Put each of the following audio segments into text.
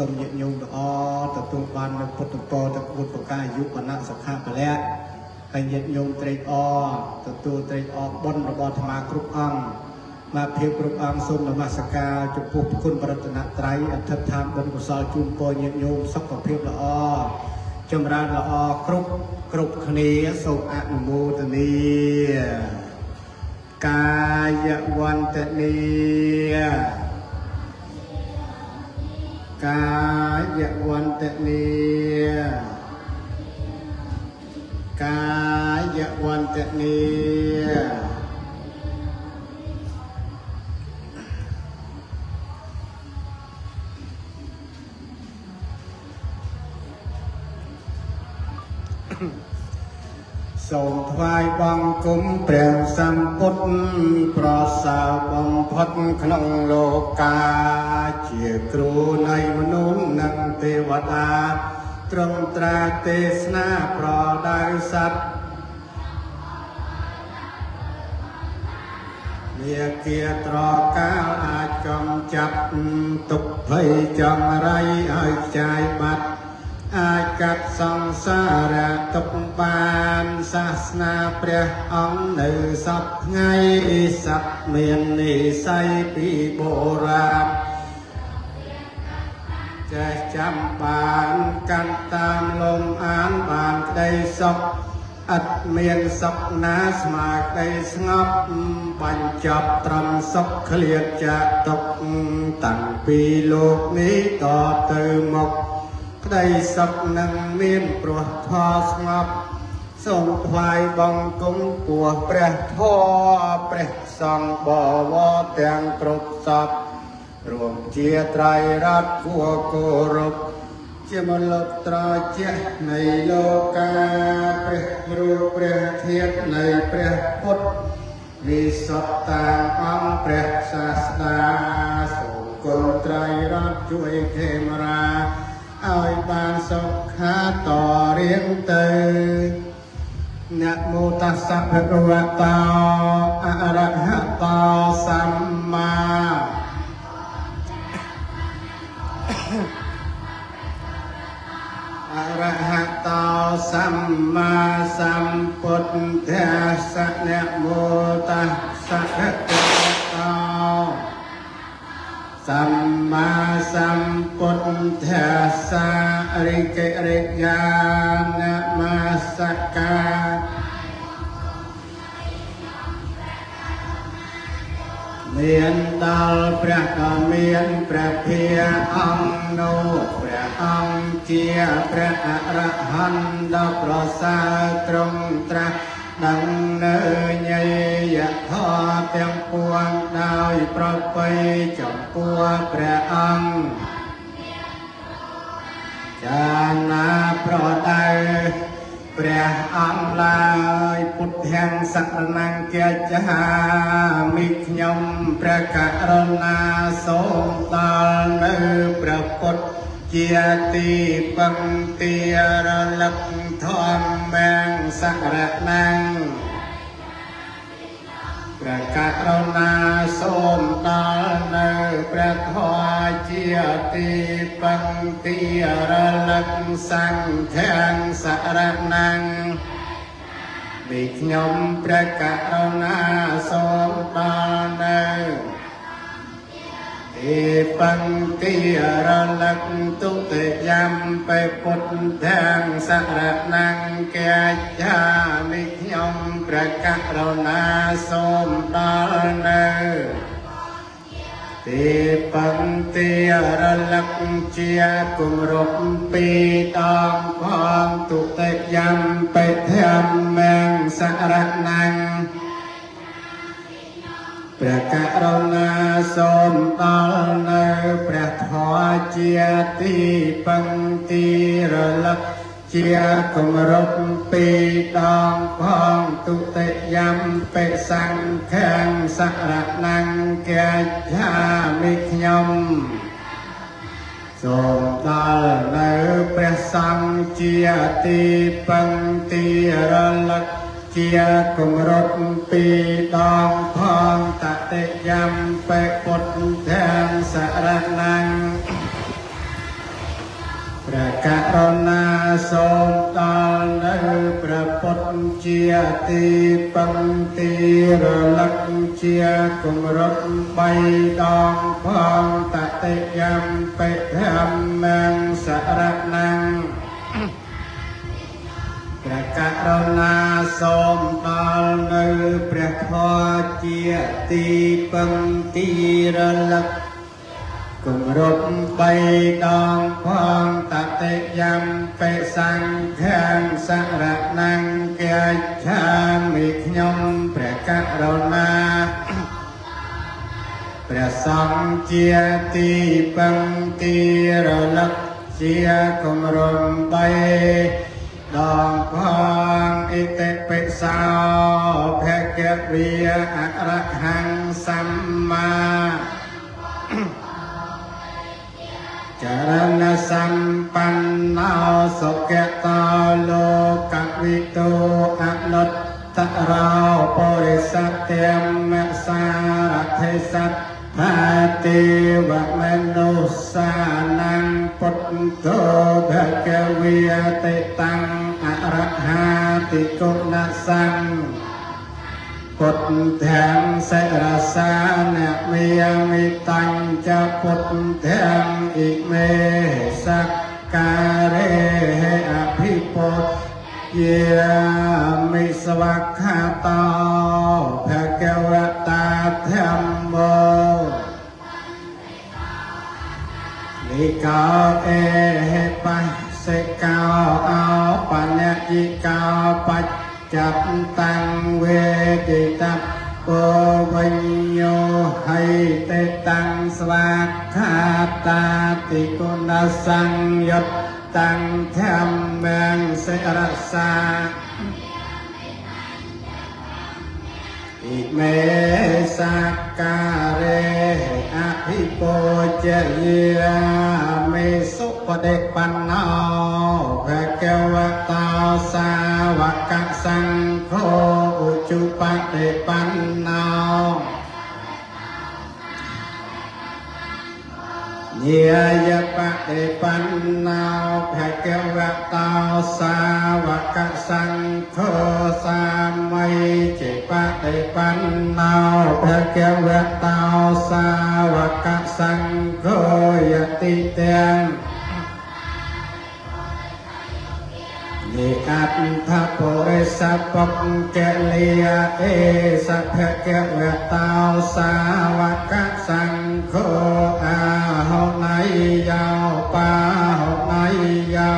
សូមញាតិញោមល្អទទួលបាននូវពុទ្ធពរទៅពុទ្ធប្រការយុវណៈសុខៈពលៈហើយញាតិញោមត្រេកអរទទួលត្រេកអរបុណ្យរបស់អាត្មាគ្រប់អង្គមកភាពគ្រប់អង្គសូមនមស្ការចំពោះគុណបរតនត្រ័យអធិដ្ឋានបុណ្យកុសលជូនពរញាតិញោមសុខភាពល្អចម្រើនល្អគ្រប់គ្នាសូមអនុមោទនាកាយវន្តនីកាយវន្តនីកាយវន្តនីសូមថ្វាយបង្គំព្រះសម្ពុទ្ធប្រសើរបំផុតក្នុងលោកាជាគ្រូនៃមនុស្សនិងទេវតាត្រង់ត្រាទេសនាប្រដៅសត្វវាគាត្រកាលអាចកំចាប់ទុកភ័យចង្រៃឲ្យខ្ចាយបាត់អាចកាត់សង្សារៈទុកបានសាសនាព្រះអង្គនៅសពថ្ងៃសត្វមាននិស័យពីបុរាណចេះចាំបានកាន់តាមលំអានបានក្តីសុខឥតមានសុខណាស្មើក្តីស្ងប់បញ្ចប់ត្រឹមសុខឃ្លាតចាកទុកតាំងពីលោកនេះតទៅមកក្តីសុខនឹងមានព្រោះធម៌ស្ងប់សូមថ្វាយបង្គំពោះព្រះធម៌ព្រះសង្ឃបវរទាំងគ្រប់សពរួមជាត្រៃរតន៍គួរគោរពជាមលុបត្រជានៃលោកាព្រះរូបព្រះធាតុនៃព្រះពុទ្ធវិសុទ្ធតាមអង្គព្រះសាស្តាសូមគុណត្រៃរតន៍ជួយខេមរាឲ្យបានសុខាតរៀងទៅนะโมตัสสะภะคะวะโตอะระหะโตสัมมาอะระหะโตสัมมาสัมพุทธัสสะนะโมตัสสะภะคะวะโตสัมมาสัมพุทธัสสะอริเกริยานะมาสกาមានដល់ព្រះក៏មានព្រះភិយអង្គនោះព្រះអង្គជាព្រះអរហន្តដ៏ប្រសើរទ្រង់ត្រាស់ដឹងនៅញយធម៌ទាំងពួងដោយប្រពៃចំពោះព្រះអង្គចាណាប្រដៅព្រះអង្គឡើយពុទ្ធាំសរណង្គាចាមិខ្ញុំព្រះករុណាសូមដល់នៅព្រះពុទ្ធជាទីពឹងទីរលឹកធម្មងសរណង្ព្រះករុណាសូមដល់នៅព្រះធម៌ជាទីពឹងទីរលឹកសង្ឃាំសរណង្ពីខ្ញុំព្រះករុណាសូមដល់នៅទីពឹងទីរលឹកទុតិយំបេពុទ្ធាំសរណង្គាចាមិខ្ញុំព្រះករុណាសូមដល់នៅទីពឹងទីរលឹកជាគម្រប់ពីរដងផងទុតិយំបេធម្មងសរណង្ព្រះករុណាសូមដល់នៅព្រះធម៌ជាទីពឹងទីរលឹកជាគម្រប់ពីរដងផងទុតិយំបេសង្ឃាំសរណង្គាចាមិខ្ញុំសូមដល់នៅព្រះសង្ឃជាទីពឹងទីរលឹកជាគម្រប់ពីរដងផងតតិយំបេពុទ្ធាំសរណង្ ព្រះករុណាសូមដល់នៅព្រះពុទ្ធជាទីពឹងទីរលឹកជាគម្រប់3ដងផងតតិយំបិធម្មងសរណังព្រះករុណាសូមដល់នៅព្រះធម៌ជាទីពឹងទីរលឹកគម្រប់3ដងផងតតិយំបិសង្ឃាំសរណังកិច្ឆាមិខ្ញុំព្រះករុណាព្រះសង្ឃជាទីពឹងទីរលឹកជាគម្រប់3ដងផងអិតិពិសោភគវិអរហង្គសម្មាចរណសម្បណ្ណោសុគតោលោកវិទូអនុត្តរោបរិសត្យមសារថេសត្ថាទេវមនុស្សាนังពុទ្ធោភគវិតិតាំងអរហាតិគុណសង្ឃពុទ្ធังសិរសានមេមិតញ្ចពុទ្ធังអិមេសក្ការេអភិពុទ្ធយាមិសវក្ខតោភគវតាធម្មោនិកោអេហេបសេកោអោបញ្ញិកោបច្ចចាប់តាំងវេទិតពោវិញ្ញោហៃតេតាំងស្វាខាតាតិគុណសង្យុតតាំងធម្មងសិរសាអិមេសក្ការេអភិពោជយាមេសុបដិបណ្ណោភគវតោសាវកសង្ឃោឧជុបដិបណ្ណោញាយបតិបណ្ណោភគវតោសាវកសង្ឃោសាមីចេបតិបណ្ណោភគវតោសាវកសង្ឃោយតិទាំងនិអត្តពុរិសពុកលិយអេសភគវតោសាវកសង្ឃោអាហោណៃយោបាហោណៃយោ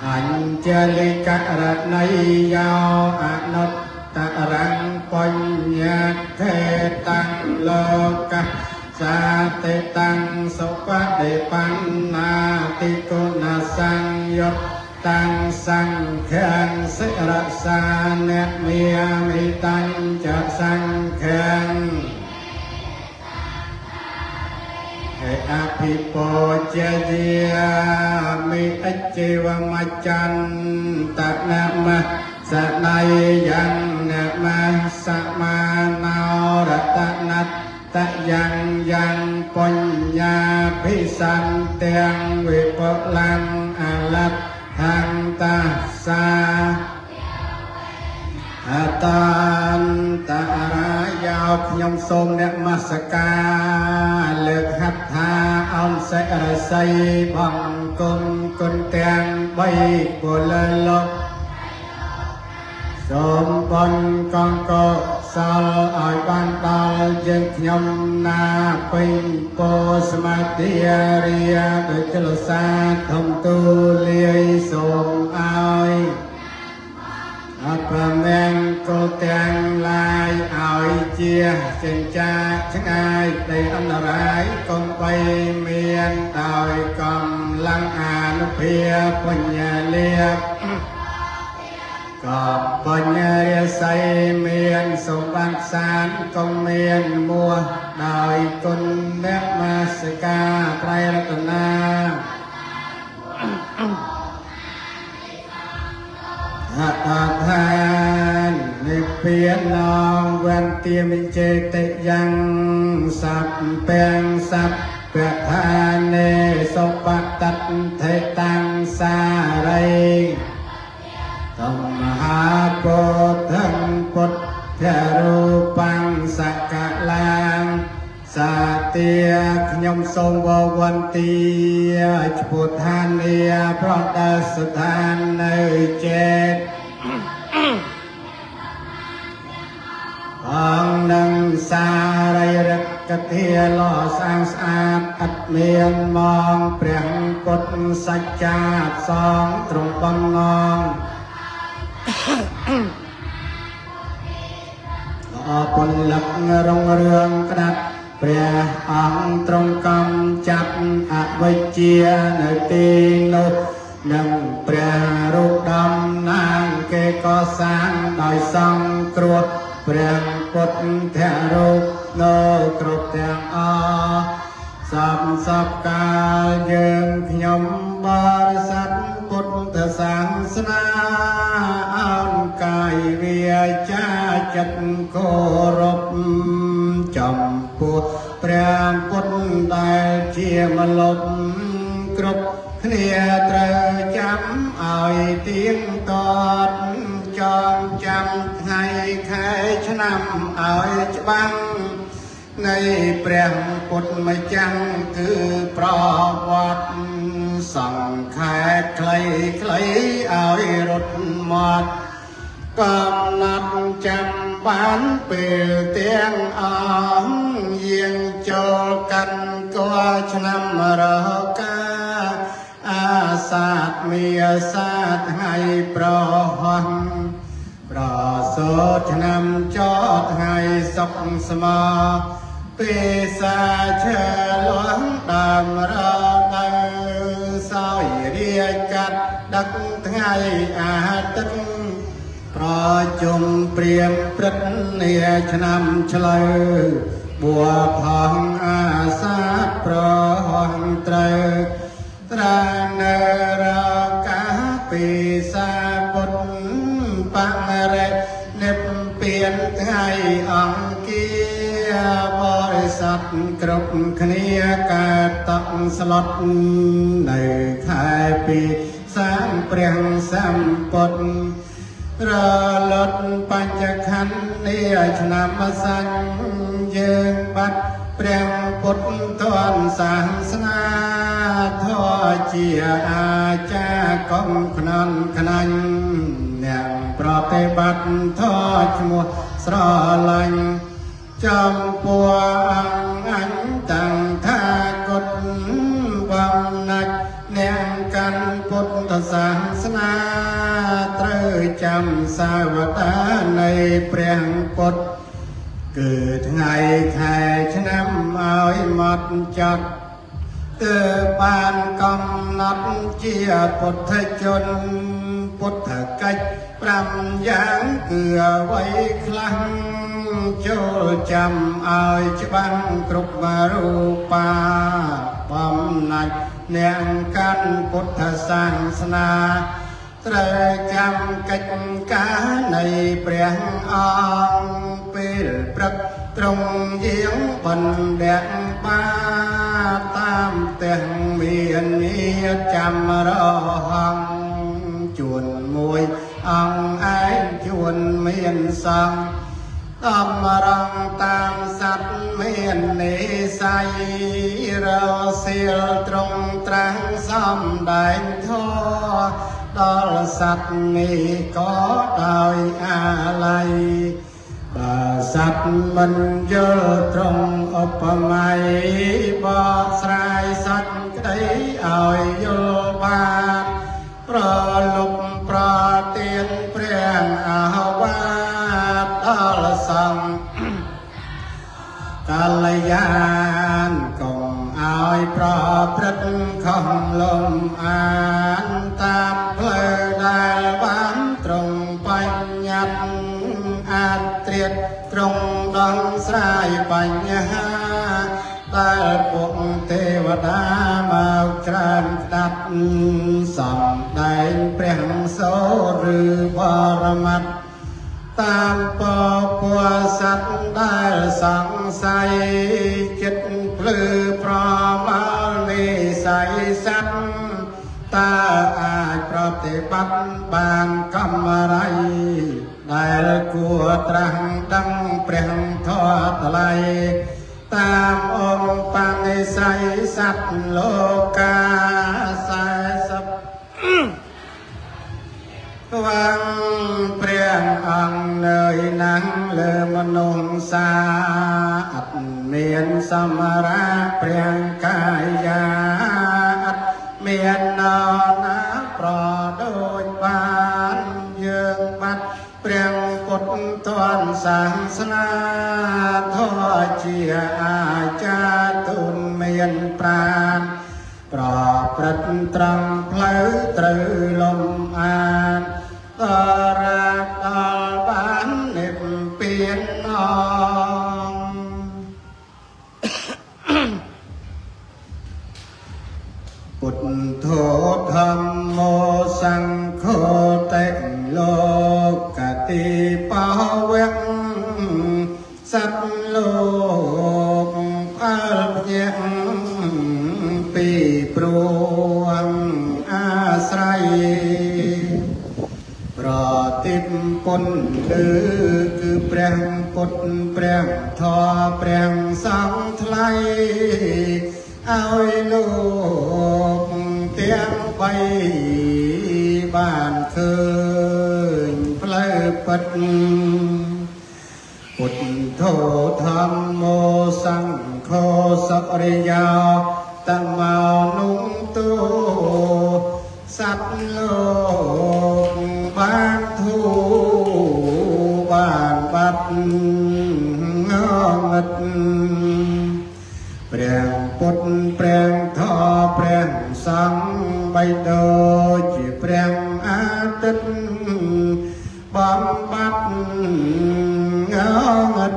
អញ្ជលិករណៃយោអនុត្តរੰបញ្ញខេតាំងលោកសាតិតាំងសុបដិបណ្ណាតិគុណសង្យុតតាំងសង្ឃាំសិរសាអ្នកមាមិតញ្ចសង្ឃាំហេអភិពោជយាមិអជ្ជីវមច្ចន្តនមសណៃយ៉ាងនមសមាណោរតនតយ៉ាងយ៉ាងបញ្ញាភិសន្ទាំងវិបលាំអលត្ថាន្តសាអតាន្តរាយោខ្ញុំសូមនមស្ការលើកហត្ថាអោនសិរស័យបង្គំគុណទាំង3ពលលោកសូមបុណ្យកងកុសលឲ្យបានដល់យើងខ្ញុំណាពេញពោសមាធិរិយដោយចលសាធំទូលាយសូមឲ្យអត់ប្រមែងកុលទាំងឡាយឲ្យជាចិញ្ចាឆ្ងាយដីអន្តរាយកុំបីមានដោយកម្លាំងអានុភាពបញ្ញលាភក៏បញ្ញរិស័យមានសម្បត្តិសានកុំមានមួសដោយគុណអ្នកមាសិកាត្រៃរតនាអតថាននិព្វានងវន្ទាមិចេតិយ៉ាងសัพពេងសัพពថានេស សុបតថេតាំងសារីមហាពុទ្ធังពុទ្ធរូបាំងសកលាងសាទាខ្ញុំសូមវវន្ទាឈ្មោះឋានាប្រដស្ថាននៅចេតអង្គនឹងសារីរកធាលោស្អាងស្អាតអត់មានមកព្រះពុទ្ធសច្ចាសងត្រង់បំណងអពលិករងរឿងក្តាប់ព្រះអង្គទ្រង់កំចាត់អវិជ្ជានៅទីនោះនឹងព្រះរូបដំណាងគេក៏សាងដោយសង្គ្រោះព្រះពុទ្ធរូបនៅគ្រប់ទាំងអស់សពកាលយើងខ្ញុំបរិស័ទពុទ្ធសាសនាអោនកាយវាចាចិត្តគោរពចំពោះព្រះពុទ្ធដែលជាម្លប់គ្រប់គ្នាត្រូវចាំឲ្យទៀងទាត់ចងចាំថ្ងៃខែឆ្នាំឲ្យច្បាស់នៃព្រះពុទ្ធម្ចាស់គឺប្រវត្តិសង្ខេបខ្លីឲ្យរត់មាត់កំណត់ចាំបានពេលទាំងអស់យាងចូលកាន់កោឆ្នាំរកាអាសាទមីសាថ្ងៃប្រហោះប្រសូតឆ្នាំចថ្ងៃសុខស្មោពេសាឈើលងដើមរដើសោយរាកាត់ដឹកថ្ងៃអាទិត្យប្រជុំព្រាមព្រឹកនាឆ្នាំឆ្លូវបួផងអាសាប្រហោះត្រូវត្រានៅរកាពេសាពុទ្ធបរិនិព្វានថ្ងៃអង្គាបរិស័ទគ្រប់គ្នាកើតតក់ស្លុតនៅខែពីសាងព្រះសម្ពុទ្ធរលត់បញ្ចខណ្ឌនេះឆ្នាំសាញ់យើងបាត់ព្រះពុទ្ធទនសាសនាធម៌ជាអាចារ្យកុំខ្នន់ខ្នាញ់អ្នកប្រតិបត្តិធម៌ឈ្មោះស្រឡាញ់ចំពោះអង្គអញតាំងថាគុតបំណាច់អ្នកកាន់ពុទ្ធសាសនាត្រូវចាំសាវតានៃព្រះពុទ្ធគឺថ្ងៃខែឆ្នាំឲ្យមកចត់គឺបានកំណត់ជាពុទ្ធជនពុទ្ធកិច្ច5យ៉ាងគឺអ្វីខ្លះចូលចាំឲ្យច្បាស់គ្រប់រូបាបំណាច់អ្នកកាន់ពុទ្ធសាសនាត្រូវចាំកិច្ចការនៃព្រះអង្គពេលព្រឹកត្រង់យាងបណ្ឌៈបាតាមទាំងមានញាតិចាំរហង្សជួនមួយអង្គឯងជួនមានសង្ឃអំរងតាមសត្វមាននិស័យរសៀលត្រង់ត្រាំងសំដែងធម៌ដល់សត្វនេះក៏ដោយអាល័យបើសត្វមិនយល់ត្រង់ឧបមាបកស្រាយសត្វក្តីឲ្យយល់បានប្រលុបប្រទានព្រះអាវាទដល់សង្ឃកល្យានកុំឲ្យប្រព្រឹត្តខំលំអានតាមផ្លូវដែលបានត្រង់បញ្ញត្តិអាចត្រៀតត្រង់ដងស្រាយបញ្ហាដែលពួកទេវតាមកច្រើនស្ដាប់សំដែងព្រះសូរឬបរមត្តតាមពពុស័តដែលសង្ស័យចិត្តភ្លឺប្រមាលនិស สัยสัตว์ตาอาจปฏิบัติบานกรรมอะไรได้กัวตรังดังเปลี่ยนทอดไหลตามองค์ปังใสสัตว์โลกาสายสับวังเปลี่ยนอังเนยนังเลมนุงสาอัดเมียนสมราเปลี่ยนกายยาอัดเมียนนอนปลอดโดยบานเยืองบัดเปลี่ยนกดตอนสังสนาทอเจียอาจาตุนเมียนปราณปลอดประตรังเพลตรือลมอานตระตอลบานเน็บเปลี่ยนนองพุทโธธรรมโมสังโฆเตโลกติปะเวงสัตโลกอัลเยงปีปรวงอาศัยปรติปนคือแปลงปดแปลงทอแปลงสังไทยเอาลูกเตียงไปบ้านเคยเพลปัดพุทโธธรรมโมสังโฆสัพริยาตั้งมานุงตูสัตว์โลกบ้านทูบ้านบัดงอดเปลี่ยนปุดเปลี่ยนทอเปลี่ยนสังใบโดจีเปลี่ยนอาทิตย์บำบัดงอด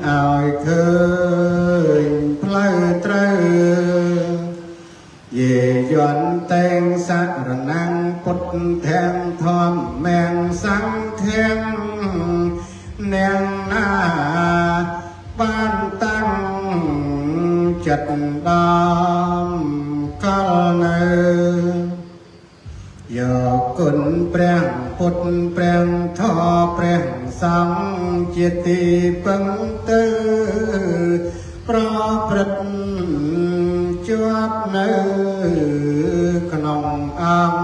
เอาเคยเพลตรเย่ยวนเต็งสักระนังปุดแทงทอมแมงสังเทียงแนงหน้าบ้านตั้งจัดดามกัลเนยกุนเปลี่ยนปุดเปลี่ยนทอเปลี่ยนสังจิตติปังตือเพราะประจวบเนื้อขนมอัง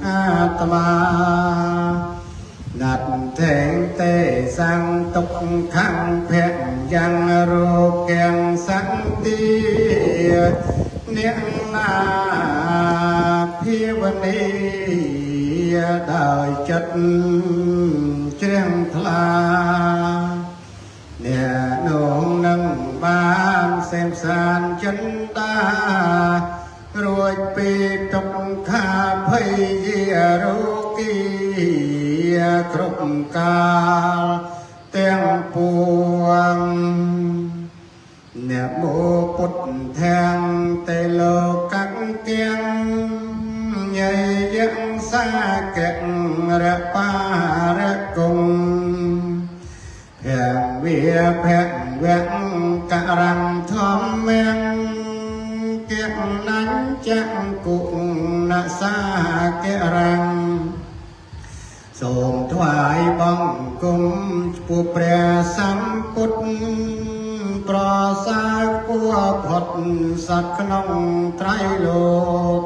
อาตมานัดแทงเตะสังตกขังเพชรยังโรแกงสังตีเนียงนาพิวันนี้ได้จัดเชียงทลาเนี่ยน้องนั่งบ้านเสมสารจันตารวยปีตกขาพยโรกีครบกาลเตียงปวงเนี่ยโมปุดแทงเตโลกังเกียงใหญ่ยังสาเก็งระปาระกงแผงเวียแผงแหวงกะรังทอมแมงเก็บนั้นจังกุงนาสาเกรังส่งถวายบังกุมผู้แปรสัมพุทธปราศากัวพดสักนองไตรโลก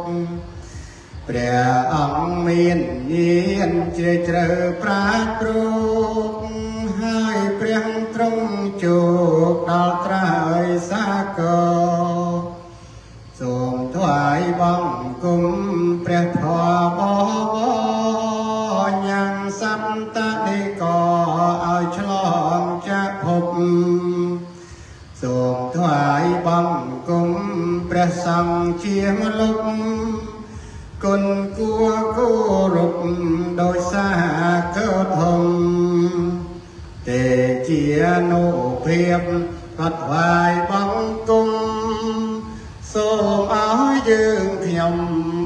แปรอังเมียนเยียนเจเจอปราดปรุกให้เปรียงตรงจูกดาวตรายสากส่งถวายบังกุมเปรียทอบยังสัตตะนิกอเอาฉลองจะพบส่งถวายบังกุมเปรียสังเชียงลุกกุนกัวกูรุกโดยสาเกิดหงเตเจียโนเพียบปัดวายบังกุมโสมเอายืงขยม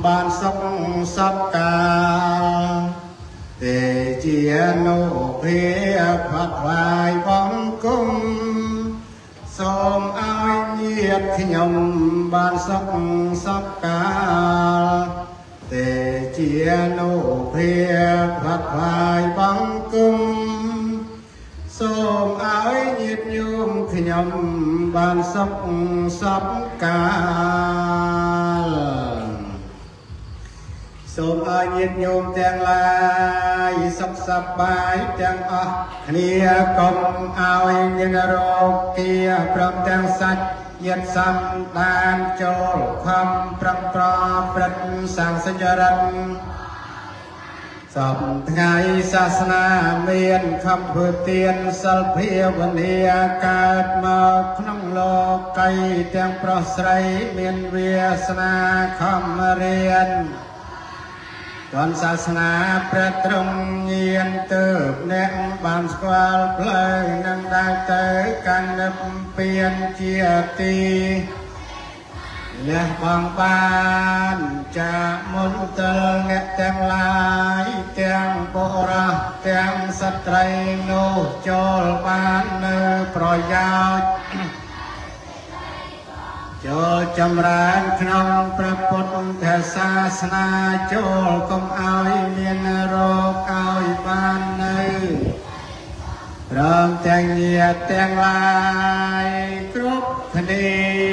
บานสักสักกาเตเจียโนเพียบปัดวายบังกุมโสมเอายี ជាតិខ្ញុំបានសុខសពកាលតែជានោភាផាត់ផ្លាយបង្គំសូមឲ្យញាតិញោមខ្ញុំបានសុខសពកាលសូមឲ្យញាតិញោមទាំងឡាយសុខសប្បាយទាំងអស់គ្នាកុំឲ្យមានរោគាព្រមទាំងសាច់ញាតិសំដានចូលខំប្រឹងប្រព្រឹត្តសាងសច្ចរិតសពថ្ងៃសាសនាមានខំធ្វើទានសិលភាវនាកើតមកក្នុងលោកីទាំងប្រុសស្រីមានវាសនាខំរៀនតនសាសនាព្រះទ្រង់ញៀនទើបអ្នកបានស្គាល់ផ្លូវនឹងដើរទៅកាន់និព្វានជាទីលះបង់បានចាមុនទិលអ្នកទាំងឡាយទាំងបុរសទាំងស្ត្រីនោះចូលបាននៅប្រយោជន៍ចូលចម្រើនក្នុងព្រះពុទ្ធសាសនាចូលកុំឲ្យមានរោគឲ្យបាននៅព្រមទាំងញាតិទាំងឡាយគ្រប់គ្នា